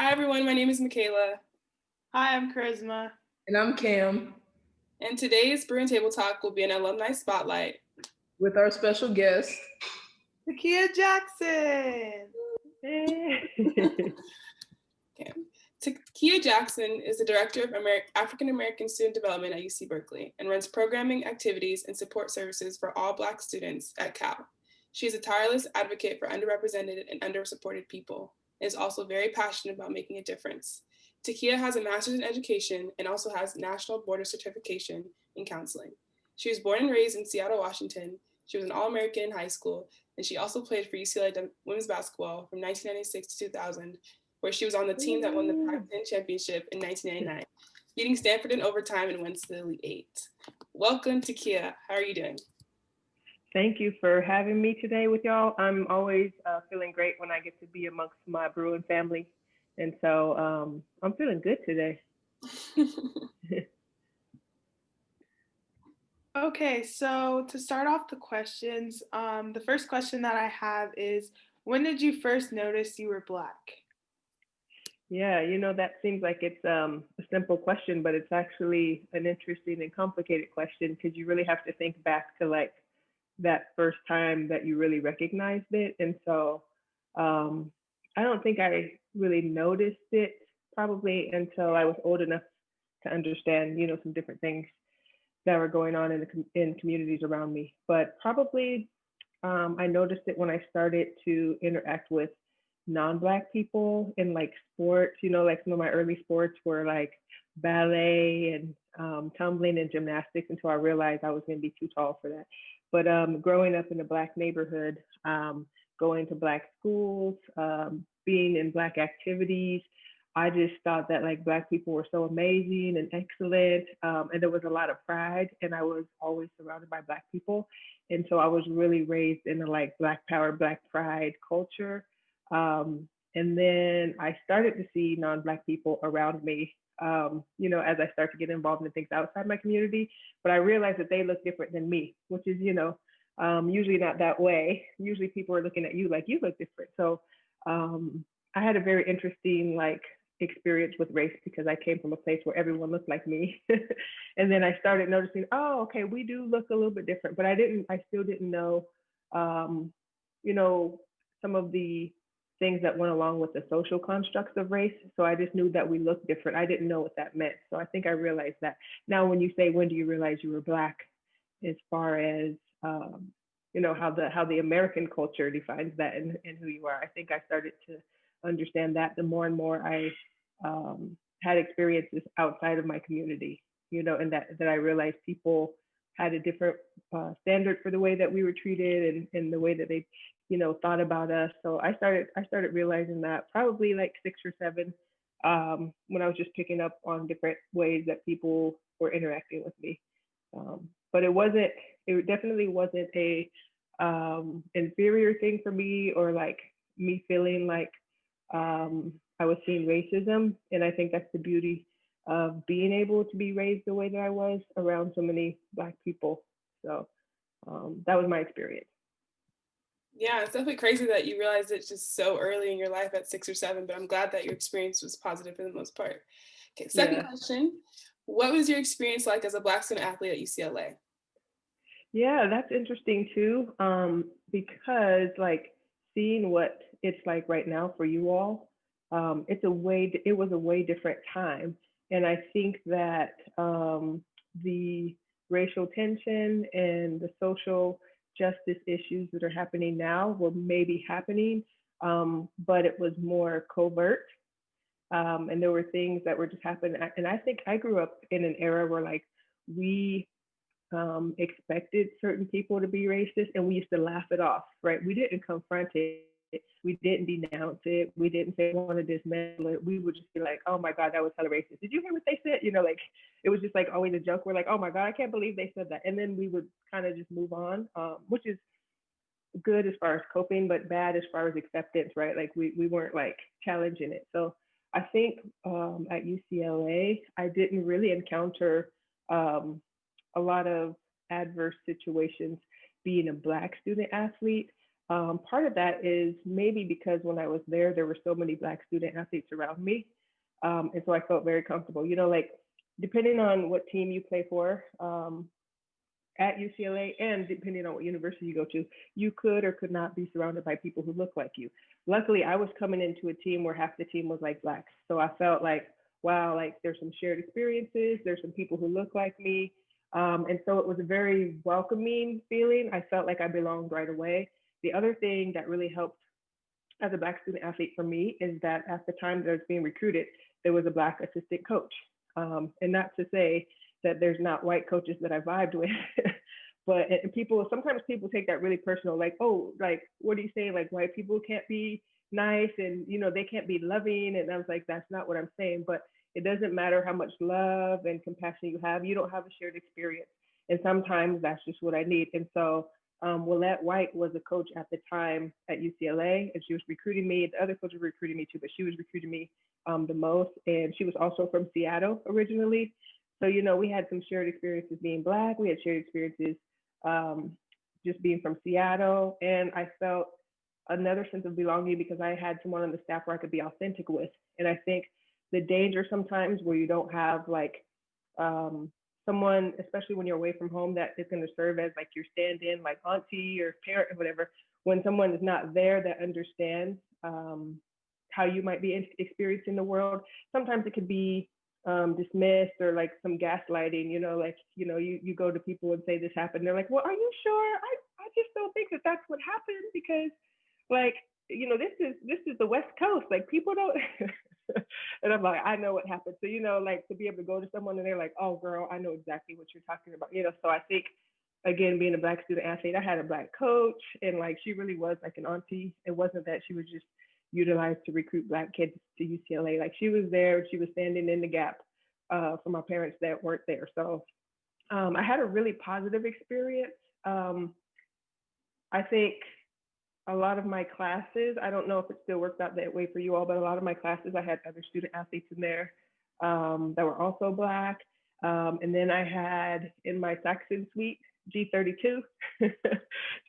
Hi everyone, my name is Michaela, Hi, I'm Charisma. And I'm Cam and today's Bruin Table Talk will be an alumni spotlight. with our special guest. Takiyah Jackson. Okay. Takiyah Jackson is the Director of African American Student Development at UC Berkeley and runs programming, activities, and support services for all Black students at Cal. She is a tireless advocate for underrepresented and undersupported people and is also very passionate about making a difference. Takiyah has a master's in education and also has National Board Certification in counseling. She was born and raised in Seattle, Washington. She was an All-American in high school, and she also played for UCLA women's basketball from 1996 to 2000, where she was on the team that won the Pac-10 championship in 1999, beating Stanford in overtime and went to the Elite Eight. Welcome, Takiyah. How are you doing? Thank you for having me today with y'all. I'm always feeling great when I get to be amongst my Bruin family. And so I'm feeling good today. Okay, so to start off the questions, the first question that I have is, when did you first notice you were Black? Yeah, that seems like it's a simple question, but it's actually an interesting and complicated question because you really have to think back to like that first time that you really recognized it. And so I don't think I really noticed it probably until I was old enough to understand, some different things that were going on in communities around me. But probably I noticed it when I started to interact with non-Black people in like sports, like some of my early sports were like ballet and tumbling and gymnastics until I realized I was going to be too tall for that. But growing up in a Black neighborhood, going to Black schools, being in Black activities, I just thought that like Black people were so amazing and excellent. And there was a lot of pride, and I was always surrounded by Black people. And so I was really raised in a like Black power, Black pride culture. And then I started to see non-Black people around me, as I start to get involved in things outside my community. But I realized that they look different than me, which is, usually not that way. Usually people are looking at you like you look different. So I had a very interesting like experience with race because I came from a place where everyone looked like me. And then I started noticing, oh, okay, we do look a little bit different, but I still didn't know, some of the things that went along with the social constructs of race. So I just knew that we looked different. I didn't know what that meant. So I think I realized that. Now, when you say, when do you realize you were Black, as far as, how the American culture defines that and who you are, I think I started to understand that the more and more I had experiences outside of my community, and that I realized people had a different standard for the way that we were treated and the way that they, thought about us. So I started realizing that probably like 6 or 7, when I was just picking up on different ways that people were interacting with me. But it definitely wasn't a inferior thing for me or like me feeling like I was seeing racism. And I think that's the beauty of being able to be raised the way that I was around so many Black people. So that was my experience. Yeah, it's definitely crazy that you realized it just so early in your life at 6 or 7, but I'm glad that your experience was positive for the most part. Okay, second question. What was your experience like as a Black student athlete at UCLA? Yeah, that's interesting too, because like seeing what it's like right now for you all, it was a way different time. And I think that the racial tension and the social justice issues that are happening now were maybe happening, but it was more covert. And there were things that were just happening. And I think I grew up in an era where like we expected certain people to be racist and we used to laugh it off, right? We didn't confront it. We didn't denounce it. We didn't say we want to dismantle it. We would just be like, oh my God, that was hella racist. Did you hear what they said? Like it was just like always a joke. We're like, oh my God, I can't believe they said that. And then we would kind of just move on, which is good as far as coping, but bad as far as acceptance, right? Like we weren't like challenging it. So I think at UCLA, I didn't really encounter a lot of adverse situations being a Black student athlete. Part of that is maybe because when I was there were so many Black student athletes around me. And so I felt very comfortable. Like depending on what team you play for, at UCLA and depending on what university you go to, you could or could not be surrounded by people who look like you. Luckily, I was coming into a team where half the team was like Blacks. So I felt like, wow, like there's some shared experiences, there's some people who look like me. And so it was a very welcoming feeling. I felt like I belonged right away. The other thing that really helped as a Black student athlete for me is that at the time that I was being recruited, there was a Black assistant coach. And not to say that there's not white coaches that I vibed with, but sometimes people take that really personal, like, oh, like, what are you saying? Like white people can't be nice and, they can't be loving. And I was like, that's not what I'm saying, but it doesn't matter how much love and compassion you have, you don't have a shared experience. And sometimes that's just what I need. And so Willette White was a coach at the time at UCLA, and she was recruiting me. The other coaches were recruiting me too, but she was recruiting me the most. And she was also from Seattle originally. So, we had some shared experiences being Black. We had shared experiences just being from Seattle. And I felt another sense of belonging because I had someone on the staff where I could be authentic with. And I think the danger sometimes where you don't have like someone, especially when you're away from home, that is going to serve as like your stand-in, like auntie or parent or whatever, when someone is not there that understands how you might be experiencing the world, sometimes it could be dismissed or like some gaslighting, you go to people and say this happened. They're like, well, are you sure? I just don't think that that's what happened because like, this is the West Coast. Like people don't, and I'm like, I know what happened. So, like to be able to go to someone and they're like, oh girl, I know exactly what you're talking about. So I think again, being a Black student athlete, I had a Black coach and like, she really was like an auntie. It wasn't that she was just utilized to recruit Black kids to UCLA. Like she was there, she was standing in the gap for my parents that weren't there. So I had a really positive experience. I think a lot of my classes, I don't know if it still works out that way for you all, but a lot of my classes, I had other student athletes in there that were also Black. And then I had in my Saxon suite, G32,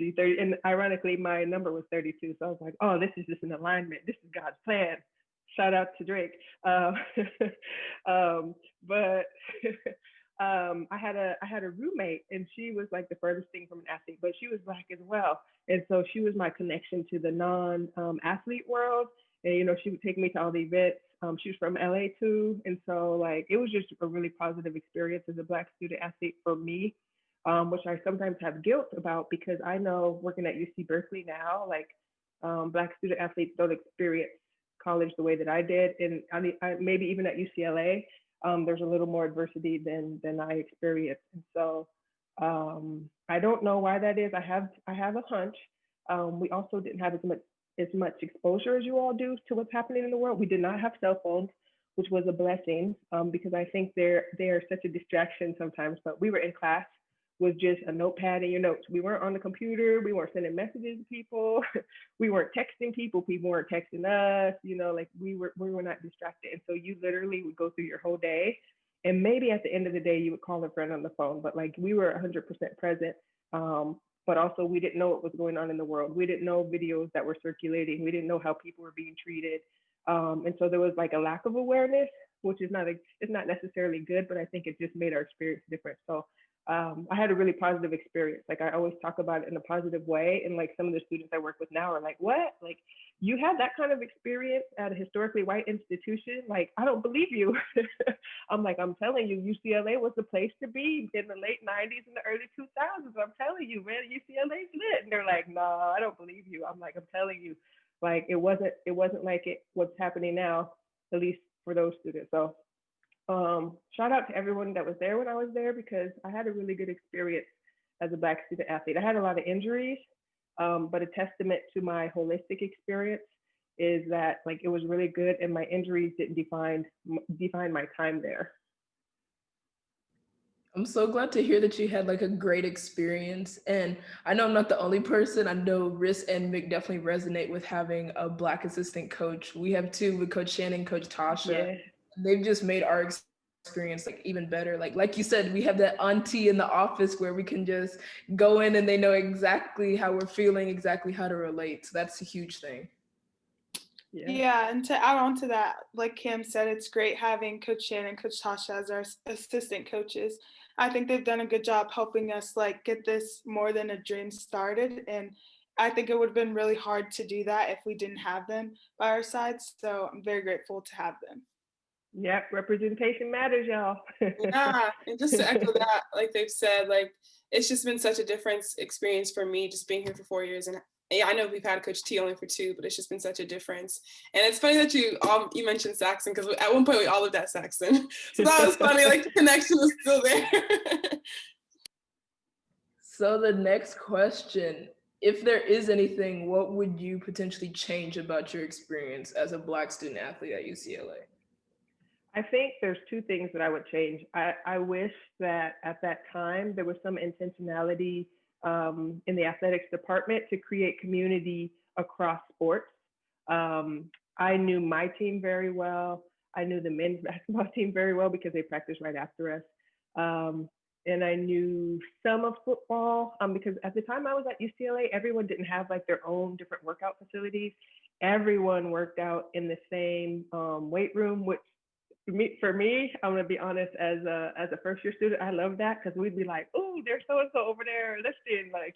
G30, and ironically, my number was 32. So I was like, oh, this is just an alignment. This is God's plan. Shout out to Drake. But I had a roommate, and she was like the furthest thing from an athlete, but she was Black as well. And so she was my connection to the non-athlete world. And, she would take me to all the events. She was from LA too. And so like, it was just a really positive experience as a Black student athlete for me. Which I sometimes have guilt about because I know working at UC Berkeley now, like Black student athletes don't experience college the way that I did. And I maybe even at UCLA, there's a little more adversity than I experienced. And so I don't know why that is. I have a hunch. We also didn't have as much exposure as you all do to what's happening in the world. We did not have cell phones, which was a blessing because I think they are such a distraction sometimes. But we were in class with just a notepad and your notes. We weren't on the computer. We weren't sending messages to people. We weren't texting people. People weren't texting us. Like we were not distracted. And so you literally would go through your whole day, and maybe at the end of the day you would call a friend on the phone. But like we were 100% present. But also we didn't know what was going on in the world. We didn't know videos that were circulating. We didn't know how people were being treated. And so there was like a lack of awareness, which is it's not necessarily good, but I think it just made our experience different. So I had a really positive experience. Like I always talk about it in a positive way. And like some of the students I work with now are like, what? Like you had that kind of experience at a historically white institution? Like, I don't believe you. I'm like, I'm telling you, UCLA was the place to be in the late 90s and the early 2000s. I'm telling you, man, UCLA's lit. And they're like, no, I don't believe you. I'm like, I'm telling you, like, it wasn't like what's happening now, at least for those students. So shout out to everyone that was there when I was there, because I had a really good experience as a Black student athlete. I had a lot of injuries, but a testament to my holistic experience is that like it was really good, and my injuries didn't define my time there. I'm so glad to hear that you had like a great experience. And I know I'm not the only person. I know Riss and Mick definitely resonate with having a Black assistant coach. We have two with Coach Shannon, Coach Tasha. Yeah. They've just made our experience like even better. Like you said, we have that auntie in the office where we can just go in and they know exactly how we're feeling, exactly how to relate. So that's a huge thing. Yeah, and to add on to that, like Cam said, it's great having Coach Shannon and Coach Tasha as our assistant coaches. I think they've done a good job helping us like get this more than a dream started, and I think it would have been really hard to do that if we didn't have them by our side. So I'm very grateful to have them. Yep, representation matters, y'all. Yeah, and just to echo that, like they've said, like it's just been such a different experience for me just being here for 4 years. And yeah, I know we've had Coach T only for 2, but it's just been such a difference. And it's funny that you mentioned Saxon, because at one point we all lived at Saxon, so that was funny. Like the connection was still there. So the next question, if there is anything, what would you potentially change about your experience as a Black student athlete at UCLA? I think there's 2 things that I would change. I wish that at that time there was some intentionality in the athletics department to create community across sports. I knew my team very well. I knew the men's basketball team very well because they practiced right after us. And I knew some of football because at the time I was at UCLA, everyone didn't have like their own different workout facilities. Everyone worked out in the same weight room, which for me, I'm gonna be honest, as a first year student, I love that because we'd be like, oh, there's so and so over there lifting, like like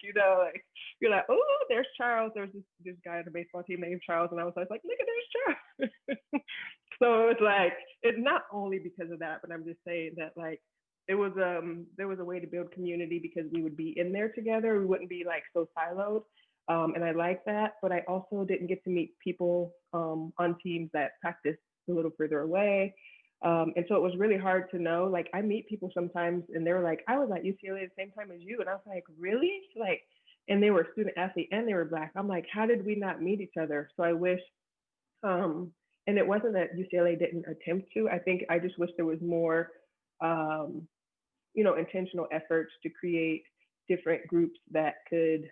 you're like, oh, there's Charles. There's this guy on the baseball team named Charles, and I was like, look at there's Charles. So it's like it's not only because of that, but I'm just saying that like it was there was a way to build community because we would be in there together. We wouldn't be like so siloed. And I like that, but I also didn't get to meet people on teams that practiced a little further away. And so it was really hard to know, like I meet people sometimes and they were like, I was at UCLA at the same time as you. And I was like, really? Like, and they were a student athlete and they were Black. I'm like, how did we not meet each other? So I wish, and it wasn't that UCLA didn't attempt to, I think I just wish there was more, intentional efforts to create different groups that could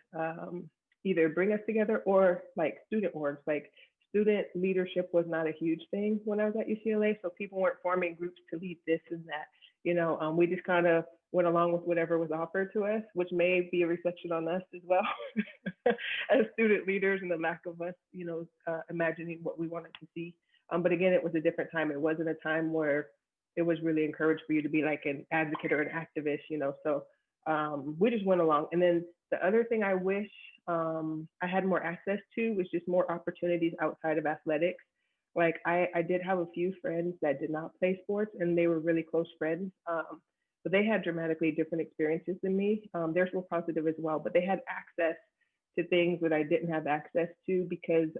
either bring us together or like student orgs, like student leadership was not a huge thing when I was at UCLA. So people weren't forming groups to lead this and that. We just kind of went along with whatever was offered to us, which may be a reflection on us as well as student leaders and the lack of us, imagining what we wanted to see. But again, it was a different time. It wasn't a time where it was really encouraged for you to be like an advocate or an activist, So we just went along. And then the other thing I wish I had more access to was just more opportunities outside of athletics. Like I did have a few friends that did not play sports and they were really close friends, but they had dramatically different experiences than me. Theirs were positive as well, but they had access to things that I didn't have access to because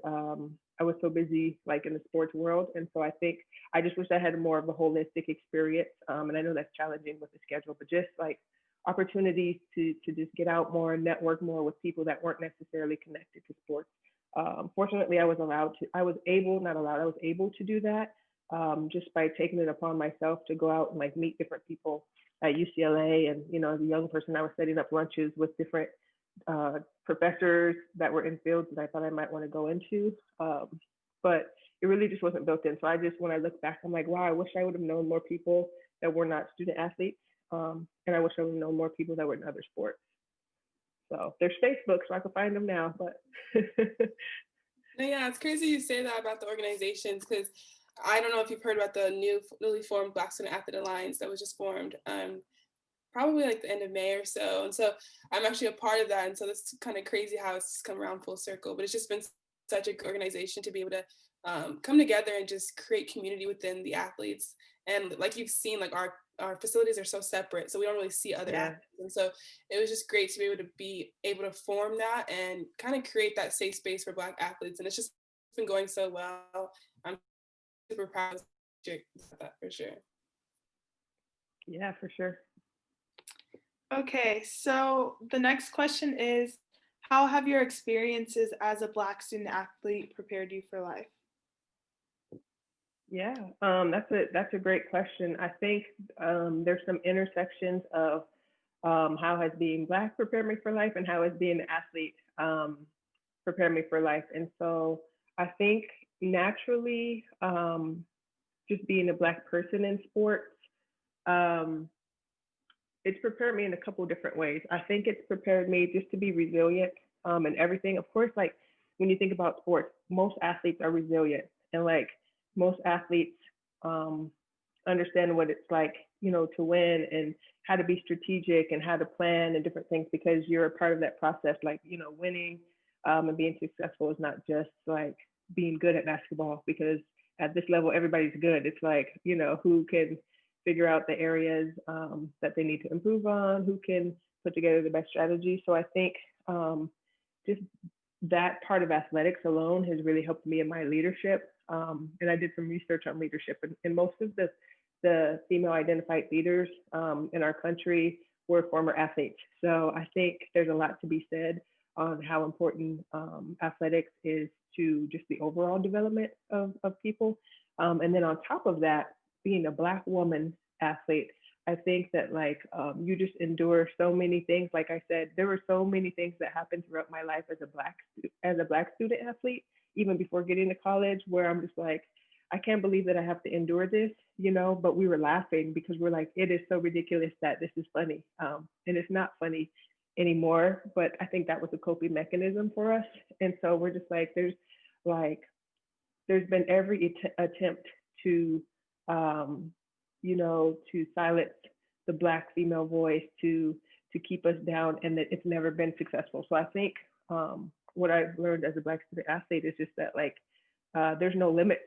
I was so busy like in the sports world. And so I think I just wish I had more of a holistic experience. And I know that's challenging with the schedule, but just like opportunities to just get out more and network more with people that weren't necessarily connected to sports. Fortunately, I was able to do that just by taking it upon myself to go out and like meet different people at UCLA. And, as a young person, I was setting up lunches with different professors that were in fields that I thought I might want to go into. But it really just wasn't built in. So when I look back, I'm like, wow, I wish I would have known more people that were not student athletes. And I wish I would have known more people that were in other sports. So there's Facebook, so I can find them now. But yeah, it's crazy you say that about the organizations because I don't know if you've heard about the newly formed Black Student Athlete Alliance that was just formed probably like the end of May or so. And so I'm actually a part of that. And so it's kind of crazy how it's come around full circle, but it's just been such a good organization to be able to come together and just create community within the athletes. And like you've seen, like our facilities are so separate, so we don't really see other athletes. And so it was just great to be able to form that and kind of create that safe space for Black athletes. And it's just been going so well. I'm super proud of that for sure. Yeah, for sure. Okay, so the next question is, how have your experiences as a Black student athlete prepared you for life? Yeah, that's a great question. I think there's some intersections of how has being Black prepared me for life and how has being an athlete prepared me for life. And so I think naturally, just being a Black person in sports um, it's prepared me in a couple different ways. I think it's prepared me just to be resilient and everything. Of course, like when you think about sports, most athletes are resilient, and like most athletes understand what it's like, to win and how to be strategic and how to plan and different things, because you're a part of that process. Like, winning and being successful is not just like being good at basketball, because at this level, everybody's good. It's like, who can figure out the areas that they need to improve on, who can put together the best strategy. So I think just that part of athletics alone has really helped me in my leadership. And I did some research on leadership, and most of the female identified leaders in our country were former athletes. So I think there's a lot to be said on how important athletics is to just the overall development of people. And then on top of that, being a Black woman athlete, I think that like you just endure so many things. Like I said, there were so many things that happened throughout my life as a Black student athlete, even before getting to college, where I'm just like, I can't believe that I have to endure this, but we were laughing because we're like, it is so ridiculous that this is funny. And it's not funny anymore, but I think that was a coping mechanism for us. And so we're just like, there's been every attempt to, to silence the Black female voice, to keep us down, and that it's never been successful. So I think what I've learned as a Black student athlete is just that like, there's no limits,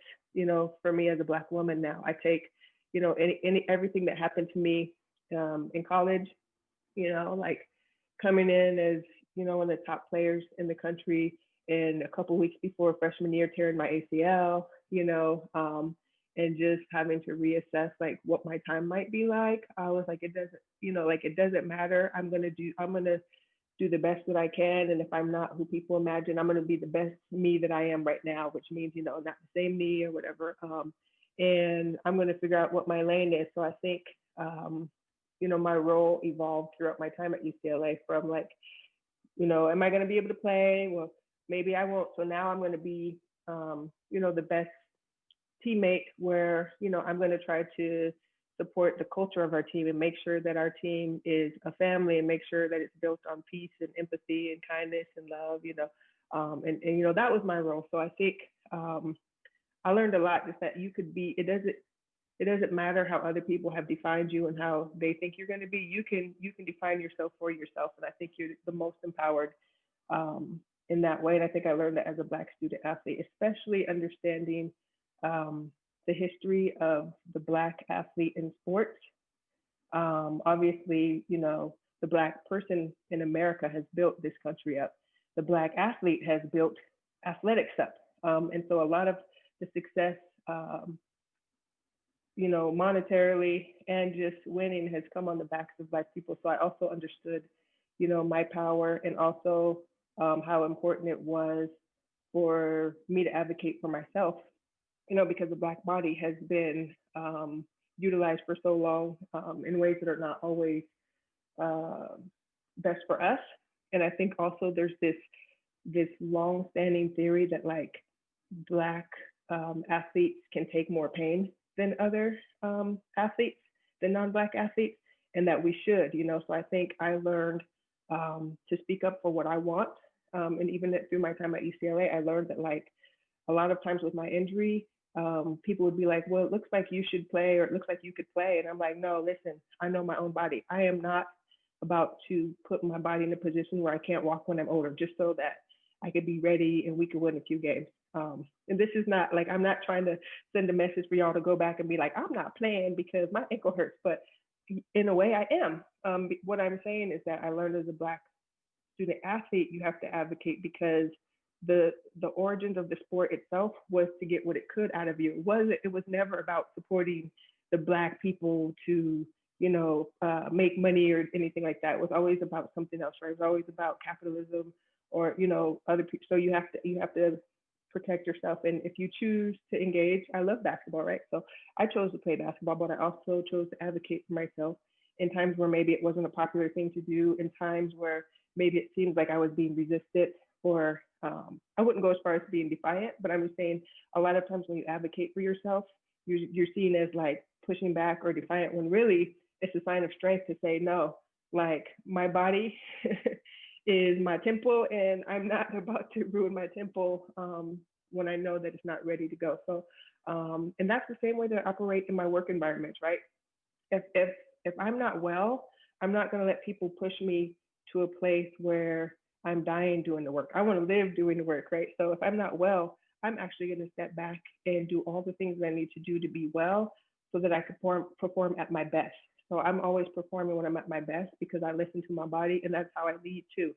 for me as a Black woman now. I take, everything that happened to me in college, like coming in as, one of the top players in the country, and a couple weeks before freshman year, tearing my ACL, and just having to reassess like what my time might be like. I was like, it doesn't matter. I'm gonna do the best that I can. And if I'm not who people imagine, I'm gonna be the best me that I am right now, which means, not the same me or whatever. And I'm gonna figure out what my lane is. So I think, my role evolved throughout my time at UCLA from like, am I gonna be able to play? Well, maybe I won't. So now I'm gonna be, the best teammate, where, I'm gonna try to support the culture of our team and make sure that our team is a family, and make sure that it's built on peace and empathy and kindness and love, and that was my role. So I think I learned a lot, just that you could be, it doesn't matter how other people have defined you and how they think you're going to be. You can define yourself for yourself, and I think you're the most empowered in that way. And I think I learned that as a Black student athlete, especially understanding the history of the Black athlete in sports. Obviously, the Black person in America has built this country up. The Black athlete has built athletics up. And so a lot of the success, monetarily and just winning, has come on the backs of Black people. So I also understood, my power, and also how important it was for me to advocate for myself, because the Black body has been utilized for so long in ways that are not always best for us. And I think also there's this long-standing theory that like Black athletes can take more pain than other athletes, than non-Black athletes, and that we should, So I think I learned to speak up for what I want. And even through my time at UCLA, I learned that like a lot of times with my injury, people would be like, well, it looks like you should play, or it looks like you could play. And I'm like, no, listen, I know my own body. I am not about to put my body in a position where I can't walk when I'm older, just so that I could be ready and we could win a few games. And this is not like, I'm not trying to send a message for y'all to go back and be like, I'm not playing because my ankle hurts, but in a way I am. What I'm saying is that I learned as a Black student athlete, you have to advocate, because the origins of the sport itself was to get what it could out of you. It was never about supporting the Black people to, make money or anything like that. It was always about something else, right? It was always about capitalism or, other people. So you have to protect yourself. And if you choose to engage, I love basketball, right? So I chose to play basketball, but I also chose to advocate for myself in times where maybe it wasn't a popular thing to do, in times where maybe it seems like I was being resisted, or I wouldn't go as far as being defiant, but I'm just saying a lot of times when you advocate for yourself, you're seen as like pushing back or defiant, when really it's a sign of strength to say, no, like my body is my temple and I'm not about to ruin my temple when I know that it's not ready to go. So, and that's the same way that I operate in my work environments, right? If I'm not well, I'm not going to let people push me to a place where I'm dying doing the work. I want to live doing the work, right? So if I'm not well, I'm actually going to step back and do all the things that I need to do to be well so that I can perform at my best. So I'm always performing when I'm at my best because I listen to my body, and that's how I lead too.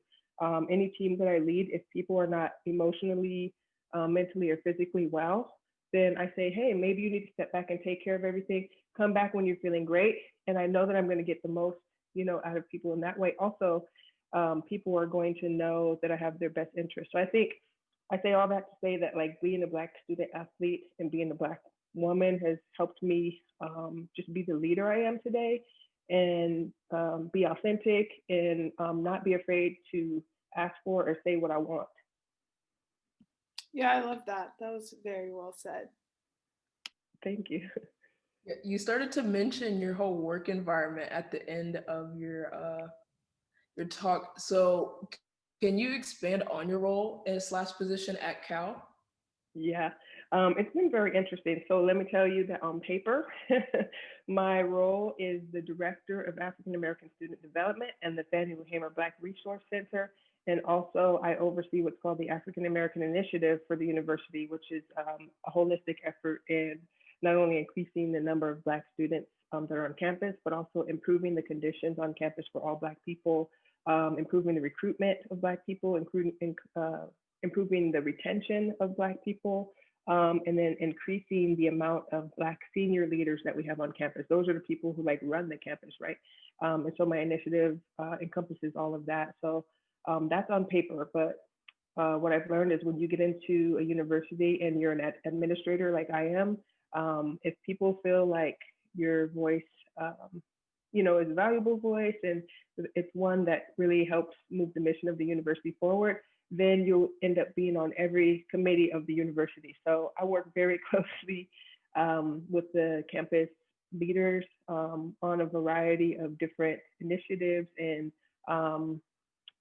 Any team that I lead, if people are not emotionally, mentally, or physically well, then I say, hey, maybe you need to step back and take care of everything. Come back when you're feeling great. And I know that I'm going to get the most, out of people in that way. Also, people are going to know that I have their best interest. So I think I say all that to say that, like, being a Black student athlete and being a Black woman has helped me just be the leader I am today, and be authentic, and not be afraid to ask for or say what I want. Yeah, I love that. That was very well said. Thank you. You started to mention your whole work environment at the end of your talk. So can you expand on your role and / position at Cal? Yeah, it's been very interesting. So let me tell you that on paper, my role is the Director of African American Student Development and the Fannie Lou Hamer Black Resource Center. And also I oversee what's called the African American Initiative for the university, which is a holistic effort in not only increasing the number of Black students that are on campus, but also improving the conditions on campus for all Black people, improving the recruitment of Black people, improving the retention of Black people, and then increasing the amount of Black senior leaders that we have on campus. Those are the people who run the campus, right? And so my initiative encompasses all of that. So that's on paper, but what I've learned is when you get into a university and you're an administrator like I am, if people feel like your voice, is a valuable voice and it's one that really helps move the mission of the university forward, then you'll end up being on every committee of the university. So I work very closely with the campus leaders on a variety of different initiatives and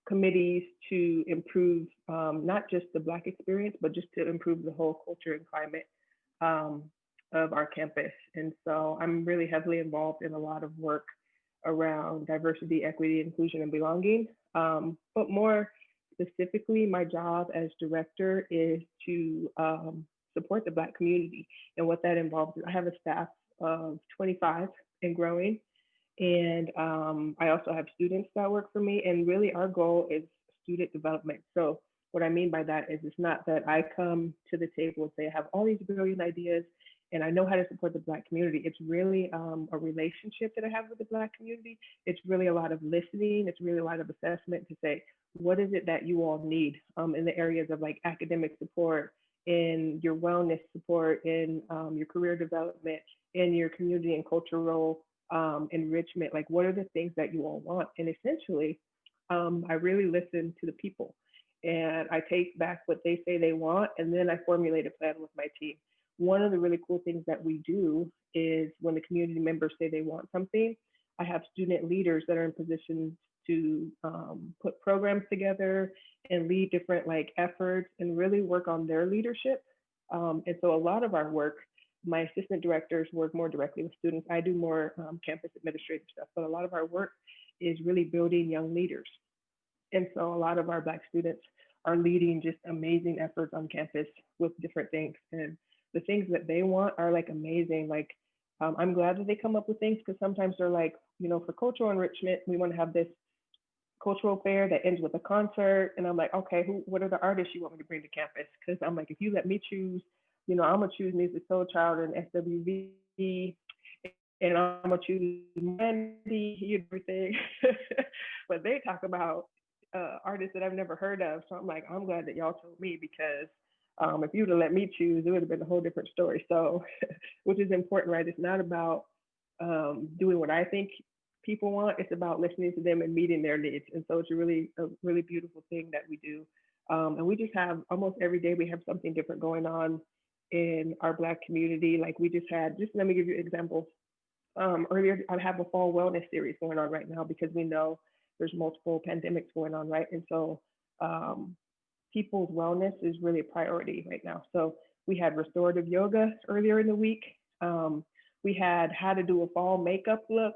committees to improve not just the Black experience, but just to improve the whole culture and climate of our campus. And so I'm really heavily involved in a lot of work around diversity, equity, inclusion, and belonging. But more specifically, my job as director is to support the Black community. And what that involves is I have a staff of 25 and growing. And I also have students that work for me. And really our goal is student development. So what I mean by that is it's not that I come to the table and say I have all these brilliant ideas and I know how to support the Black community. It's really a relationship that I have with the Black community. It's really a lot of listening. It's really a lot of assessment to say, what is it that you all need in the areas of academic support, in your wellness support, in your career development, in your community and cultural enrichment? What are the things that you all want? And essentially, I really listen to the people and I take back what they say they want, and then I formulate a plan with my team. One of the really cool things that we do is when the community members say they want something, I have student leaders that are in positions to put programs together and lead different efforts and really work on their leadership. And so a lot of our work, my assistant directors work more directly with students. I do more campus administrative stuff, but a lot of our work is really building young leaders. And so a lot of our Black students are leading just amazing efforts on campus with different things. And the things that they want are amazing. I'm glad that they come up with things because sometimes they're for cultural enrichment, we want to have this cultural fair that ends with a concert. And I'm okay, what are the artists you want me to bring to campus? Because I'm if you let me choose, I'm gonna choose Music Soul Child and SWV, and I'm gonna choose Mandy, everything. But they talk about artists that I've never heard of. So I'm glad that y'all told me, because if you'd have let me choose, it would have been a whole different story. So, which is important, right? It's not about doing what I think people want. It's about listening to them and meeting their needs. And so it's a really beautiful thing that we do. And we just have almost every day we have something different going on in our Black community. We just let me give you an example. earlier, I have a fall wellness series going on right now because we know there's multiple pandemics going on, right? And so people's wellness is really a priority right now. So we had restorative yoga earlier in the week. We had how to do a fall makeup look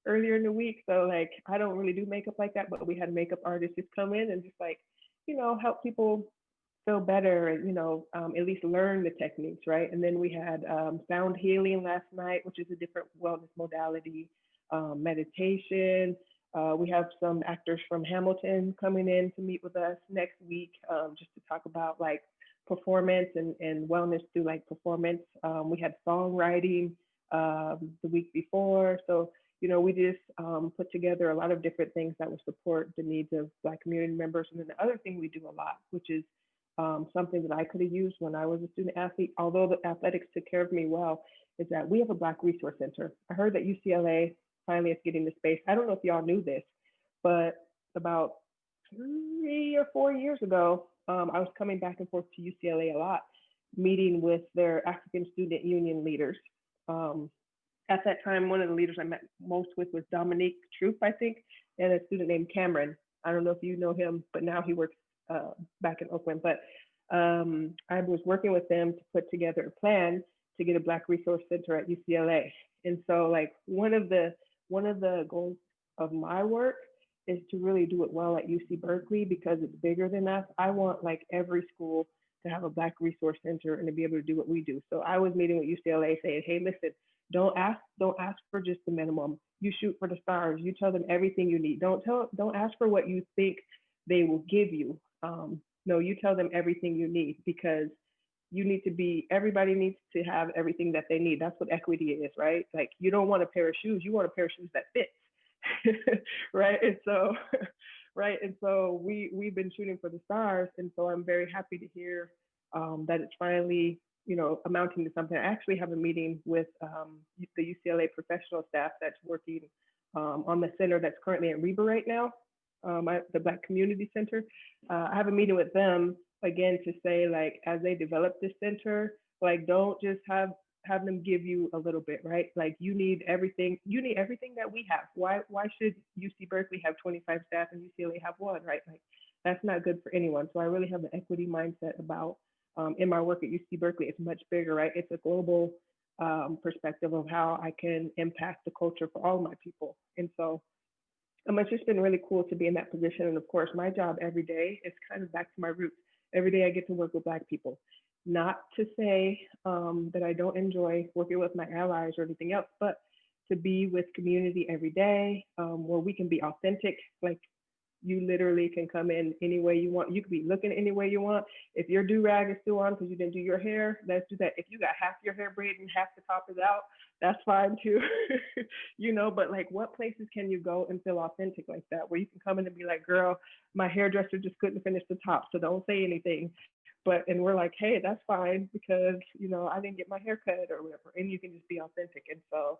earlier in the week. So like, I don't really do makeup like that, but we had makeup artists just come in and just like, help people feel better and, at least learn the techniques, right? And then we had sound healing last night, which is a different wellness modality, meditation. We have some actors from Hamilton coming in to meet with us next week, just to talk about like performance and wellness through like performance. We had songwriting the week before. So, we just put together a lot of different things that would support the needs of Black community members. And then the other thing we do a lot, which is something that I could have used when I was a student athlete, although the athletics took care of me well, is that we have a Black Resource Center. I heard that UCLA finally is getting the space. I don't know if y'all knew this, but about 3 or 4 years ago, I was coming back and forth to UCLA a lot, meeting with their African Student Union leaders. At that time, one of the leaders I met most with was Dominique Troop, I think, and a student named Cameron. I don't know if you know him, but now he works back in Oakland. But I was working with them to put together a plan to get a Black Resource Center at UCLA. And so like one of the goals of my work is to really do it well at UC Berkeley because it's bigger than us. I want like every school to have a Black Resource Center and to be able to do what we do. So I was meeting with UCLA saying, hey, listen, don't ask for just the minimum. You shoot for the stars. You tell them everything you need. Don't ask for what you think they will give you. No, you tell them everything you need because everybody needs to have everything that they need. That's what equity is, right? Like you don't want a pair of shoes, you want a pair of shoes that fits, right? And so, right. And so we've been shooting for the stars. And so I'm very happy to hear that it's finally, amounting to something. I actually have a meeting with the UCLA professional staff that's working on the center that's currently at REBA right now, the Black Community Center. I have a meeting with them again to say like, as they develop this center, like don't just have them give you a little bit, right? Like you need everything that we have. Why should UC Berkeley have 25 staff and UCLA have one, right? Like that's not good for anyone. So I really have the equity mindset about in my work at UC Berkeley. It's much bigger, right? It's a global perspective of how I can impact the culture for all my people. And so it's just been really cool to be in that position. And of course, my job every day is kind of back to my roots. Every day I get to work with Black people. Not to say that I don't enjoy working with my allies or anything else, but to be with community every day where we can be authentic. Like you literally can come in any way you want. You can be looking any way you want. If your do-rag is still on because you didn't do your hair, let's do that. If you got half your hair braided and half the top is out, that's fine too. But like what places can you go and feel authentic like that, where you can come in and be like, girl, my hairdresser just couldn't finish the top, so don't say anything. And we're like, hey, that's fine because, I didn't get my hair cut or whatever. And you can just be authentic. And so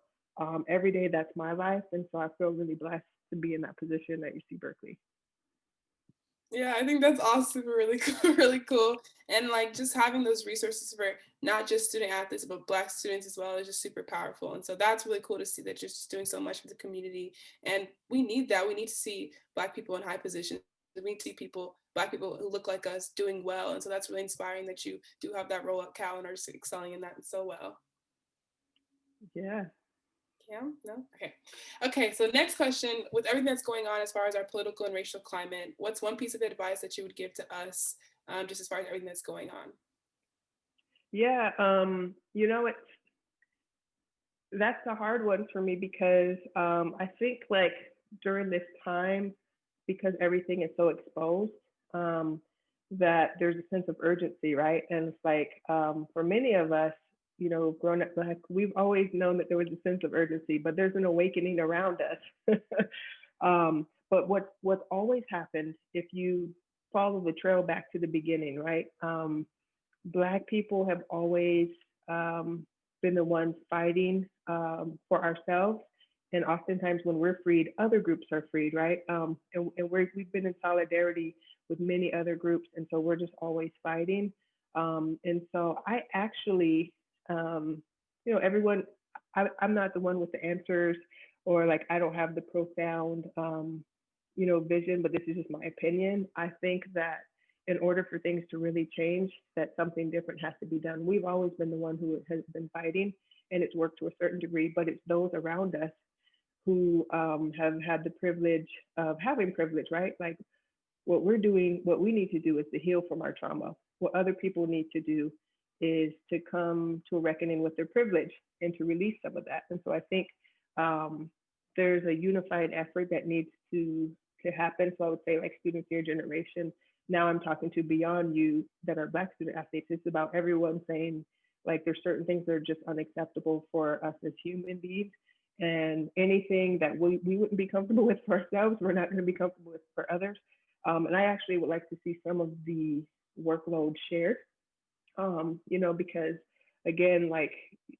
every day that's my life. And so I feel really blessed to be in that position at UC Berkeley. Yeah, I think that's awesome, really cool, really cool. And like just having those resources for not just student athletes, but Black students as well is just super powerful. And so that's really cool to see that you're just doing so much for the community. And we need that. We need to see Black people in high positions. We need to see Black people who look like us doing well. And so that's really inspiring that you do have that role at Cal and are just excelling in that so well. Yeah. Cam? No? Okay, so next question, with everything that's going on as far as our political and racial climate, what's one piece of advice that you would give to us just as far as everything that's going on? Yeah, that's a hard one for me because I think like during this time, because everything is so exposed, that there's a sense of urgency, right? And it's like for many of us, grown up Black, we've always known that there was a sense of urgency, but there's an awakening around us. But what's always happened, if you follow the trail back to the beginning, right? Black people have always been the ones fighting for ourselves. And oftentimes when we're freed, other groups are freed, right? And we've been in solidarity with many other groups. And so we're just always fighting. And so I actually, everyone, I'm not the one with the answers, or like I don't have the profound, vision, but this is just my opinion. I think that in order for things to really change, that something different has to be done. We've always been the one who has been fighting, and it's worked to a certain degree, but it's those around us who have had the privilege of having privilege, right? Like what we're doing, what we need to do is to heal from our trauma. What other people need to do is to come to a reckoning with their privilege and to release some of that. And so I think there's a unified effort that needs to happen. So I would say like students of your generation, now I'm talking to beyond you that are Black student athletes. It's about everyone saying like there's certain things that are just unacceptable for us as human beings. And anything that we wouldn't be comfortable with for ourselves, we're not going to be comfortable with for others. And I actually would like to see some of the workload shared, because again, like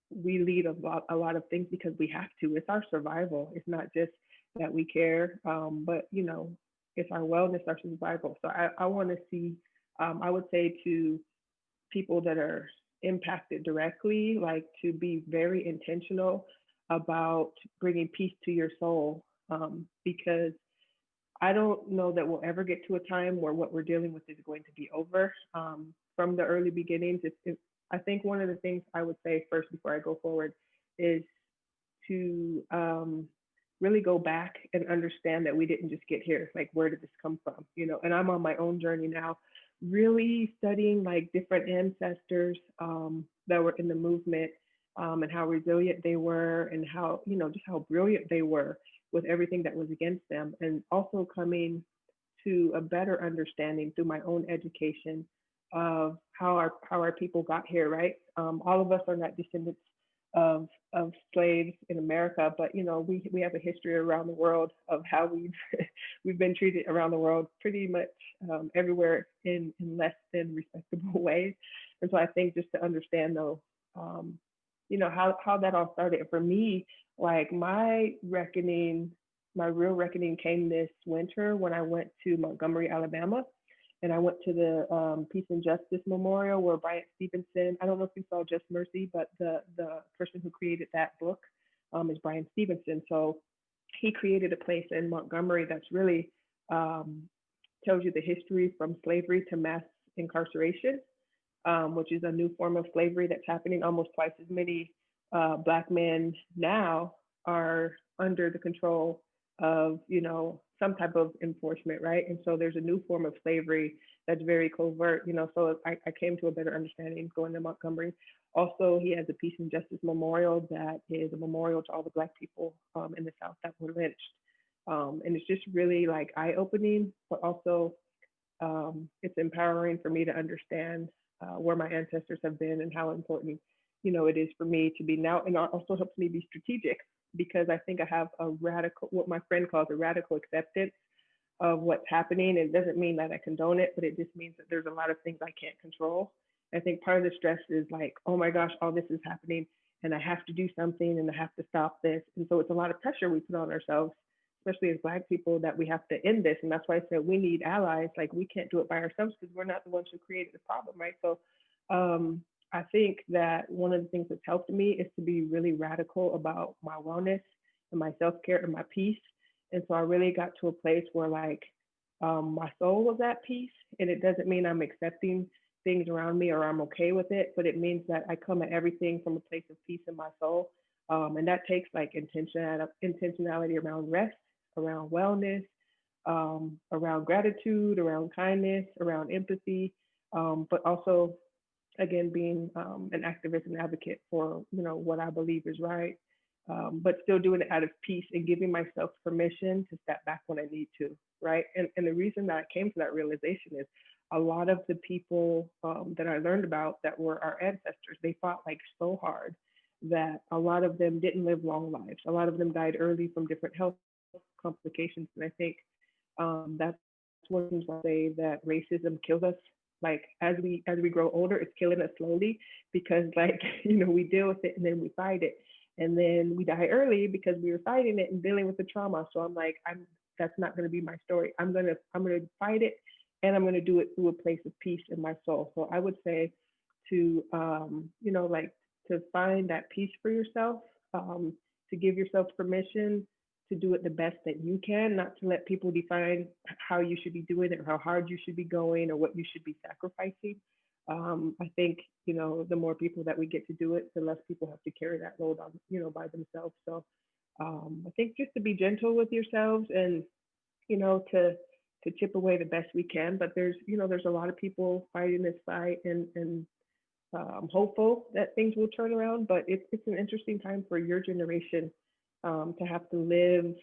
we lead a lot of things because we have to. It's our survival. It's not just that we care, but it's our wellness, our survival. So I want to see, I would say to people that are impacted directly, like to be very intentional about bringing peace to your soul, because I don't know that we'll ever get to a time where what we're dealing with is going to be over. From the early beginnings, I think one of the things I would say first before I go forward is to really go back and understand that we didn't just get here. Like, where did this come from? And I'm on my own journey now, really studying like different ancestors that were in the movement, and how resilient they were, and how, just how brilliant they were with everything that was against them, and also coming to a better understanding through my own education of how our people got here, right? All of us are not descendants of slaves in America, but we have a history around the world of how we've been treated around the world pretty much everywhere in less than respectable ways. And so I think just to understand though, how that all started. For me, like my real reckoning came this winter when I went to Montgomery, Alabama, and I went to the Peace and Justice Memorial where Bryant Stevenson, I don't know if you saw Just Mercy, but the person who created that book is Brian Stevenson. So he created a place in Montgomery that's really tells you the history from slavery to mass incarceration, which is a new form of slavery that's happening. Almost twice as many Black men now are under the control of, some type of enforcement, right? And so there's a new form of slavery that's very covert, so I came to a better understanding going to Montgomery. Also, he has a Peace and Justice Memorial that is a memorial to all the Black people in the South that were lynched. And it's just really like eye-opening, but also it's empowering for me to understand where my ancestors have been and how important, it is for me to be now, and it also helps me be strategic, because I think I have what my friend calls a radical acceptance of what's happening. It doesn't mean that I condone it, but it just means that there's a lot of things I can't control. I think part of the stress is like, oh my gosh, all this is happening and I have to do something and I have to stop this. And so it's a lot of pressure we put on ourselves, especially as Black people, that we have to end this. And that's why I said we need allies. Like we can't do it by ourselves because we're not the ones who created the problem, right? So I think that one of the things that's helped me is to be really radical about my wellness and my self-care and my peace. And so I really got to a place where like my soul was at peace. And it doesn't mean I'm accepting things around me or I'm okay with it, but it means that I come at everything from a place of peace in my soul. And that takes like intentionality around rest, around wellness, around gratitude, around kindness, around empathy, but also again, being an activist and advocate for, what I believe is right, but still doing it out of peace and giving myself permission to step back when I need to, right? And the reason that I came to that realization is a lot of the people that I learned about that were our ancestors, they fought like so hard that a lot of them didn't live long lives. A lot of them died early from different health complications. And I think that's one reason why I say that racism kills us. Like as we grow older, it's killing us slowly because like, we deal with it and then we fight it. And then we die early because we were fighting it and dealing with the trauma. So I'm like, that's not going to be my story. I'm going to fight it, and I'm going to do it through a place of peace in my soul. So I would say to, like to find that peace for yourself to give yourself permission to do it the best that you can, not to let people define how you should be doing it or how hard you should be going or what you should be sacrificing. I think, the more people that we get to do it, the less people have to carry that load on, by themselves. So I think just to be gentle with yourselves and, to chip away the best we can. But there's a lot of people fighting this fight, and I'm hopeful that things will turn around. But it's an interesting time for your generation to have to live,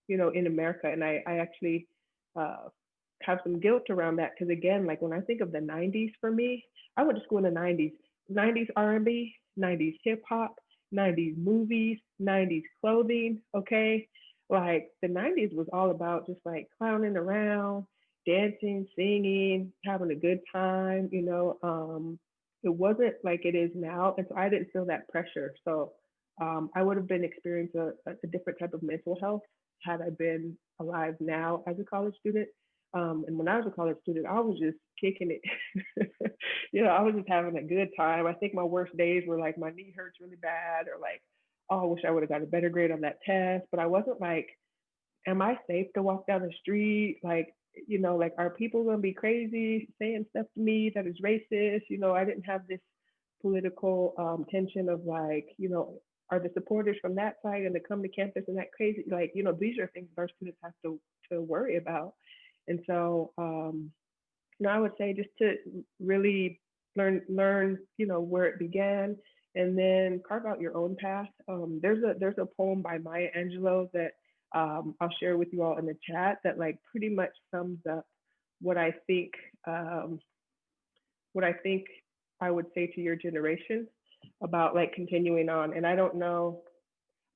in America. And I actually have some guilt around that, because again, like when I think of the 90s for me, I went to school in the 90s R&B, 90s hip hop, 90s movies, 90s clothing. Okay, like the 90s was all about just like clowning around, dancing, singing, having a good time. It wasn't like it is now, and so I didn't feel that pressure. So I would have been experiencing a different type of mental health had I been alive now as a college student. And when I was a college student, I was just kicking it. I was just having a good time. I think my worst days were like my knee hurts really bad, or like, oh, I wish I would have got a better grade on that test. But I wasn't like, am I safe to walk down the street? Like, like, are people going to be crazy saying stuff to me that is racist? I didn't have this political tension of like, are the supporters from that side going to come to campus and that crazy? Like, these are things our students have to worry about. And so, I would say just to really learn, where it began, and then carve out your own path. There's a poem by Maya Angelou that I'll share with you all in the chat that like pretty much sums up what I think I would say to your generation about like continuing on. And I don't know,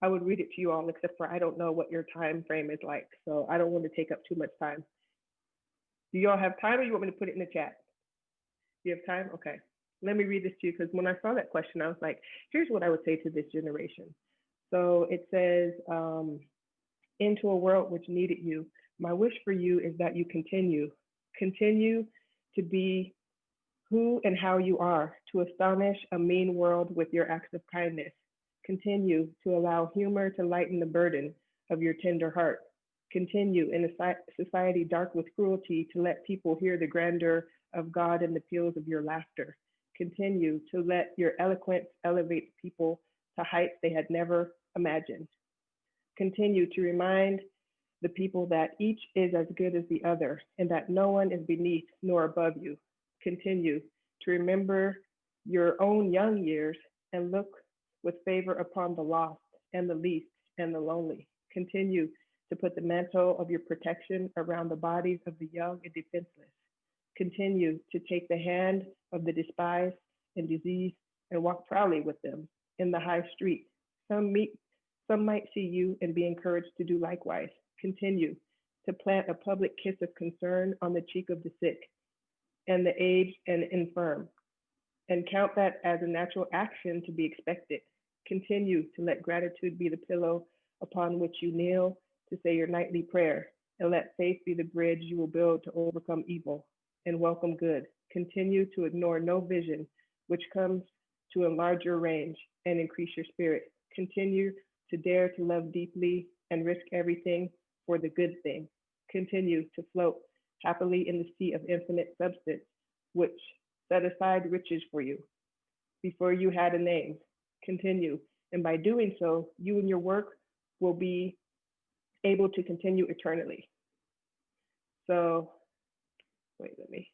I would read it to you all, except for I don't know what your time frame is like. So I don't want to take up too much time. Do you all have time, or you want me to put it in the chat? Do you have time? Okay. Let me read this to you, because when I saw that question, I was like, here's what I would say to this generation. So it says, into a world which needed you, my wish for you is that you continue to be who and how you are, to astonish a mean world with your acts of kindness. Continue to allow humor to lighten the burden of your tender heart. Continue in a society dark with cruelty to let people hear the grandeur of God in the peals of your laughter. Continue to let your eloquence elevate people to heights they had never imagined. Continue to remind the people that each is as good as the other, and that no one is beneath nor above you. Continue to remember your own young years and look with favor upon the lost and the least and the lonely. Continue to put the mantle of your protection around the bodies of the young and defenseless. Continue to take the hand of the despised and diseased and walk proudly with them in the high street. Some might see you and be encouraged to do likewise. Continue to plant a public kiss of concern on the cheek of the sick and the aged and infirm, and count that as a natural action to be expected. Continue to let gratitude be the pillow upon which you kneel to say your nightly prayer, and let faith be the bridge you will build to overcome evil and welcome good. Continue to ignore no vision which comes to enlarge your range and increase your spirit. Continue to dare to love deeply and risk everything for the good thing. Continue to float happily in the sea of infinite substance, which set aside riches for you before you had a name. Continue, and by doing so, you and your work will be able to continue eternally. So, wait, let me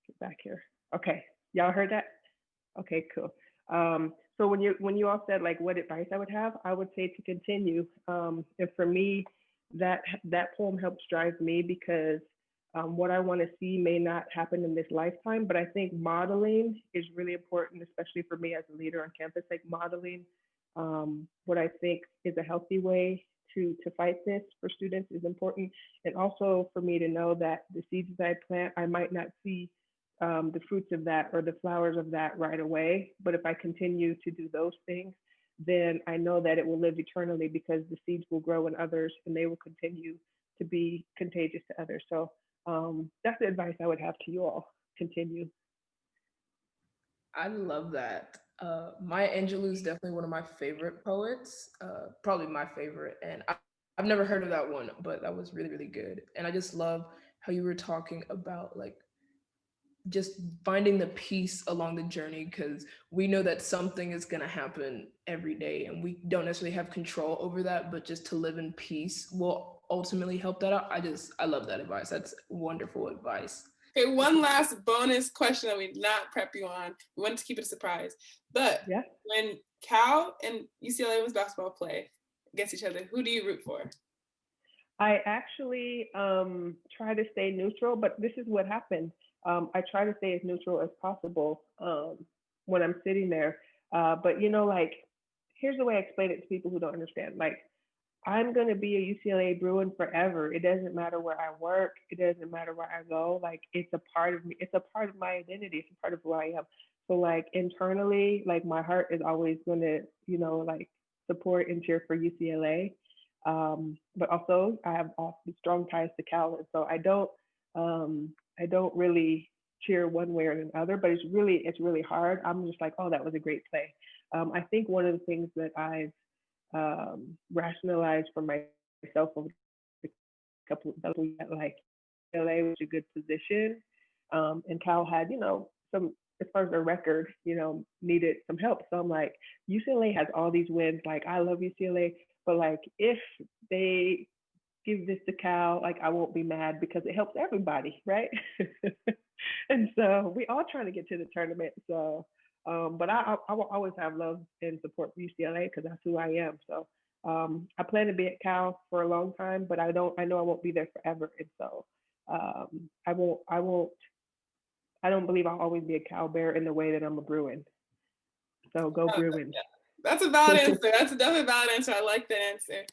get back here. Okay, y'all heard that? Okay, cool. So when you all said like what advice I would have, I would say to continue. And for me, that poem helps drive me, because what I want to see may not happen in this lifetime, but I think modeling is really important, especially for me as a leader on campus. Like modeling what I think is a healthy way to fight this for students is important. And also for me to know that the seeds that I plant, I might not see the fruits of that or the flowers of that right away. But if I continue to do those things, then I know that it will live eternally, because the seeds will grow in others and they will continue to be contagious to others. So that's the advice I would have to you all. Continue. I love that. Maya Angelou is definitely one of my favorite poets, probably my favorite. And I've never heard of that one, but that was really, really good. And I just love how you were talking about like just finding the peace along the journey, because we know that something is going to happen every day and we don't necessarily have control over that, but just to live in peace will ultimately help that out. I love that advice. That's wonderful advice. Okay, one last bonus question that we did not prep you on. We wanted to keep it a surprise. But when Cal and UCLA women's basketball play against each other, who do you root for? I actually try to stay neutral, but this is what happened. I try to stay as neutral as possible when I'm sitting there. But like, here's the way I explain it to people who don't understand. Like, I'm going to be a UCLA Bruin forever. It doesn't matter where I work. It doesn't matter where I go. Like, it's a part of me. It's a part of my identity. It's a part of who I am. So like internally, like my heart is always going to, like support and cheer for UCLA. But also I have strong ties to Cal. And so I don't really cheer one way or another, but it's really hard. I'm just like, oh, that was a great play. I think one of the things that I've rationalized for myself over the couple of years, like LA was a good position, and Cal had some, as far as their record, needed some help. So I'm like, UCLA has all these wins. Like, I love UCLA, but like if they give this to Cal, like I won't be mad because it helps everybody, right? And so we all trying to get to the tournament. So but I will always have love and support for UCLA because that's who I am. So I plan to be at Cal for a long time, but I know I won't be there forever. And so I don't believe I'll always be a Cal Bear in the way that I'm a Bruin. So go Bruins. Yeah. That's a valid answer. That's a definitely valid answer. I like that answer.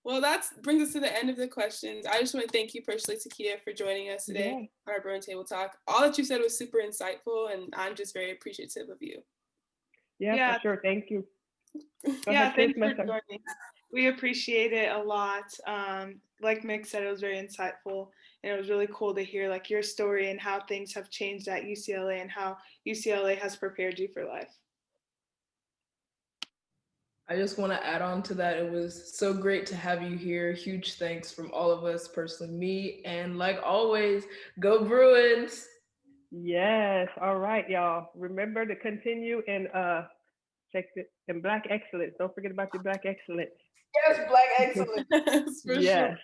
Well, that brings us to the end of the questions. I just want to thank you personally, Takiyah, for joining us today on our Bruin Table Talk. All that you said was super insightful, and I'm just very appreciative of you. Yeah, for sure. Thank you. Thanks for joining. We appreciate it a lot. Like Mick said, it was very insightful, and it was really cool to hear like your story and how things have changed at UCLA and how UCLA has prepared you for life. I just want to add on to that. It was so great to have you here. Huge thanks from all of us, personally, me, and like always, go Bruins. Yes. All right, y'all. Remember to continue and check it in Black excellence. Don't forget about your Black excellence. Yes, Black excellence. Yes. Sure.